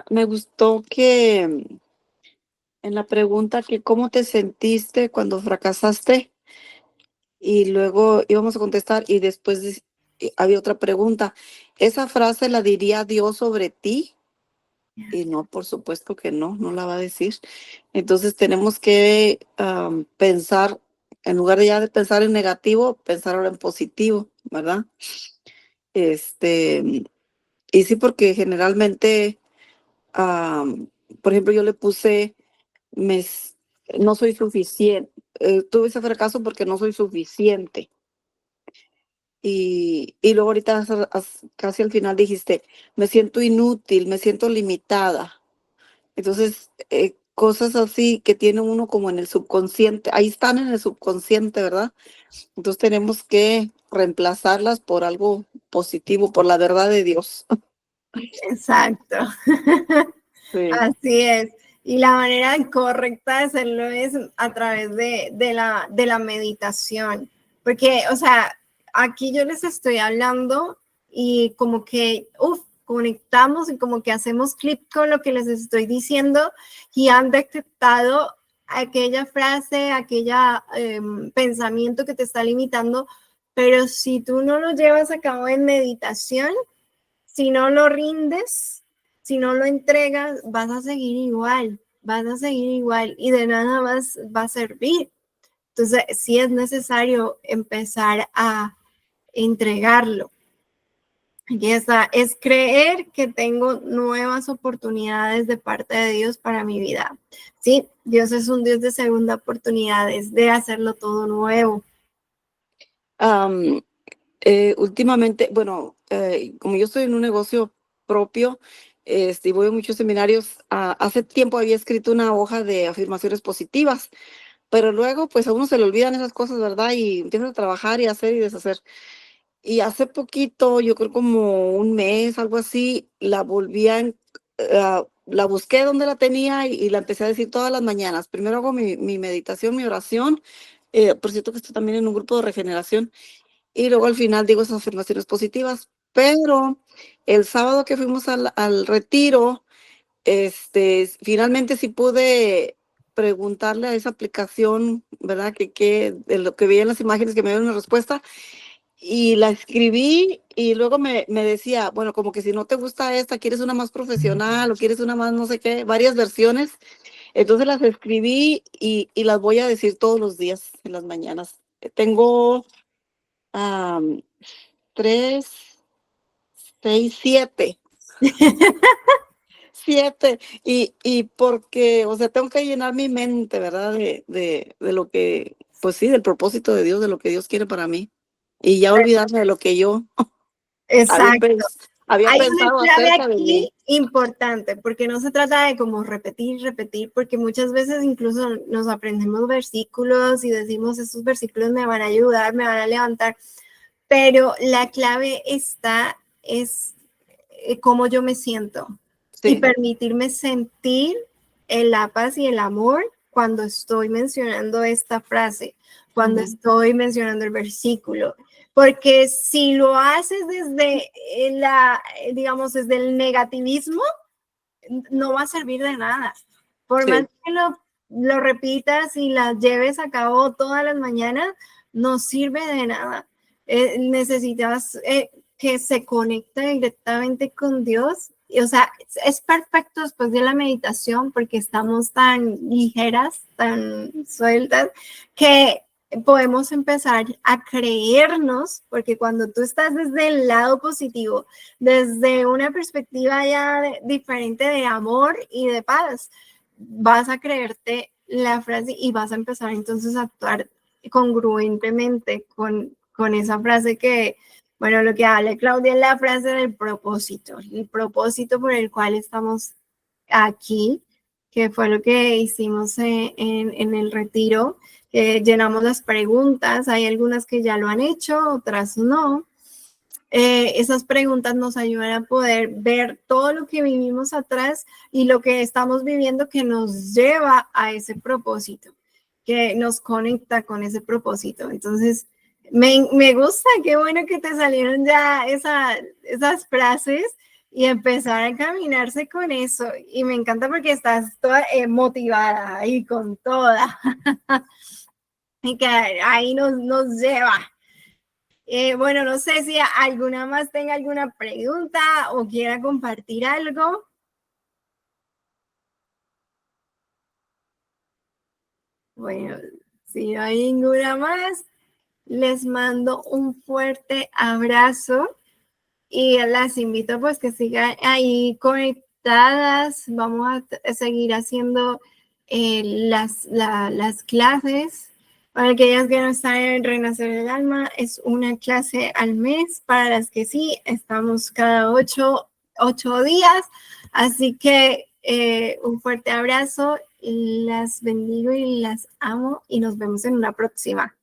Me gustó que en la pregunta que cómo te sentiste cuando fracasaste y luego íbamos a contestar y después había otra pregunta. ¿Esa frase la diría Dios sobre ti? Y no, por supuesto que no, no la va a decir. Entonces tenemos que pensar, en lugar de ya de pensar en negativo, pensar ahora en positivo, ¿verdad? Y sí, porque generalmente, por ejemplo, yo le puse, me, s- no soy suficiente, tuve ese fracaso porque no soy suficiente. Y luego ahorita casi al final dijiste, me siento inútil, me siento limitada. Entonces, cosas así que tiene uno como en el subconsciente, ahí están en el subconsciente, ¿verdad? Entonces tenemos que reemplazarlas por algo positivo, por la verdad de Dios.
Exacto.
Sí.
Así es. Y la manera correcta de hacerlo es a través de la meditación. Porque, o sea, aquí yo les estoy hablando y como que, conectamos y como que hacemos clip con lo que les estoy diciendo y han detectado aquella frase, aquella pensamiento que te está limitando. Pero si tú no lo llevas a cabo en meditación, si no lo rindes, si no lo entregas, vas a seguir igual y de nada más va a servir. Entonces, sí es necesario empezar a entregarlo. Aquí está, es creer que tengo nuevas oportunidades de parte de Dios para mi vida. Sí, Dios es un Dios de segunda oportunidades, de hacerlo todo nuevo.
Am, Últimamente, bueno, como yo estoy en un negocio propio, y voy a muchos seminarios, hace tiempo había escrito una hoja de afirmaciones positivas, pero luego pues a uno se le olvidan esas cosas, ¿verdad? Y empiezas a trabajar y hacer y deshacer. Y hace poquito, yo creo como un mes, algo así, la volví la busqué donde la tenía y la empecé a decir todas las mañanas. Primero hago mi meditación, mi oración, por cierto que estoy también en un grupo de regeneración, y luego al final digo esas afirmaciones positivas. Pero el sábado que fuimos al retiro, finalmente sí pude preguntarle a esa aplicación, ¿verdad? Que de lo que veía en las imágenes, que me dieron una respuesta, y la escribí y luego me decía, bueno, como que si no te gusta esta, quieres una más profesional o quieres una más no sé qué, varias versiones. Entonces las escribí y las voy a decir todos los días en las mañanas. Tengo am, 3, 6, 7. 7. Y porque, o sea, tengo que llenar mi mente, ¿verdad? De lo que, pues sí, del propósito de Dios, de lo que Dios quiere para mí. Y ya olvidarme de lo que yo había,
Exacto.
había
Hay una
pensado
clave
acerca de
aquí
mí.
importante, porque no se trata de como repetir, repetir, porque muchas veces incluso nos aprendemos versículos y decimos, estos versículos me van a ayudar, me van a levantar, pero la clave es cómo yo me siento y
Sí.
permitirme sentir la paz y el amor cuando estoy mencionando esta frase, cuando
Ujú.
estoy mencionando el versículo. Porque si lo haces desde digamos, desde el negativismo, no va a servir de nada. Por más
Sí,
que lo repitas y las lleves a cabo todas las mañanas, no sirve de nada. Necesitas que se conecte directamente con Dios. Y, o sea, es perfecto después de la meditación porque estamos tan ligeras, tan sueltas, que podemos empezar a creernos, porque cuando tú estás desde el lado positivo, desde una perspectiva ya diferente de amor y de paz, vas a creerte la frase y vas a empezar entonces a actuar congruentemente con esa frase que, bueno, lo que habla Claudia es la frase del propósito, el propósito por el cual estamos aquí, que fue lo que hicimos en el retiro, que llenamos las preguntas, hay algunas que ya lo han hecho, otras no. Esas preguntas nos ayudan a poder ver todo lo que vivimos atrás y lo que estamos viviendo que nos lleva a ese propósito, que nos conecta con ese propósito. Entonces, me gusta, qué bueno que te salieron ya esas frases y empezar a caminarse con eso. Y me encanta porque estás toda motivada y con toda. Y que ahí nos lleva. Bueno, no sé si alguna más tenga alguna pregunta o quiera compartir algo. Bueno, si no hay ninguna más, les mando un fuerte abrazo y las invito pues que sigan ahí conectadas. Vamos a seguir haciendo las clases. Para aquellas que no están en Renacer el Alma, es una clase al mes. Para las que sí, estamos cada 8 días. Así que un fuerte abrazo, las bendigo y las amo y nos vemos en una próxima.